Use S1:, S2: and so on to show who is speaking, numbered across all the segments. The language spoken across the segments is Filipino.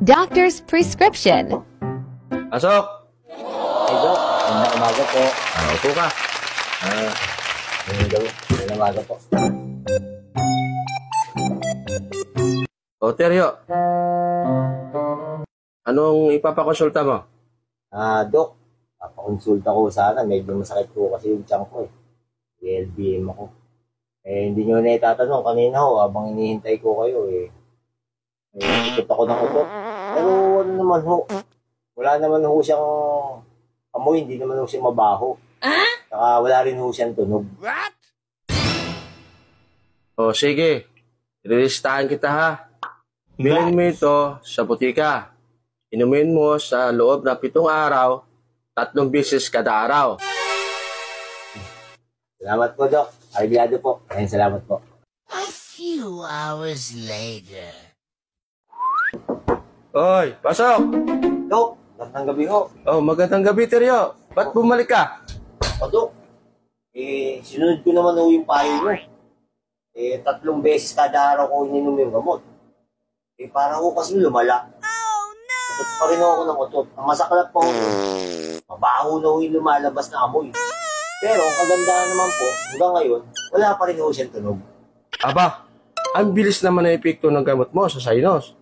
S1: Doctor's prescription.
S2: Pasok!
S3: Hey, Doc. Magandang umaga po.
S2: Upo ka.
S3: Magandang umaga po.
S2: O, Teryo. Anong ipapakonsulta mo?
S3: Doc. Papakonsulta ko sana. Medyo masakit po kasi yung tiyan ko eh. LBM ako. Hindi nyo na itatanong kanina ho. Habang hinihintay ko kayo ikot ako ng utot. Pero ano naman ho. Wala naman ho siyang amoy. Hindi naman ho siya mabaho. Saka wala rin ho siyang tunog.
S2: O, sige. Ilistahan kita ha. Bilhin mo ito sa butika. Inumin mo sa loob ng 7 araw, 3 beses kada araw.
S3: Salamat po, Doc. Arbiado po. Salamat po.
S4: A few hours later.
S2: Oy, pasok!
S3: Doc, magandang gabi ho.
S2: Oh, magandang gabi, Teryo. Ba't bumalik ka?
S3: Doc, sinunod ko naman ho yung payo mo. 3 beses kada araw ko ininom yung gamot. Parang ho kasi lumala. Utot pa rin ako ng utot. Ang masaklap pa ho, mabaho na ho yung lumalabas na amoy. Pero ang kagandahan naman po, hanggang ngayon, wala pa rin ho siyang tunog.
S2: Aba, ang bilis naman na epekto ng gamot mo sa sinus.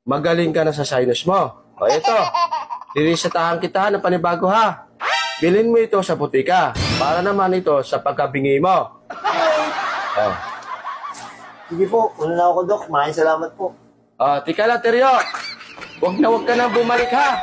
S2: Magaling ka na sa sinus mo. O ito, lilisatahan kita ng panibago ha. Bilhin mo ito sa butika para naman ito sa pagkabingi mo. Oh.
S3: Sige po, una na ako, Doc. Maraming salamat po.
S2: Tika lang, Teryo. Huwag na bumalik ha.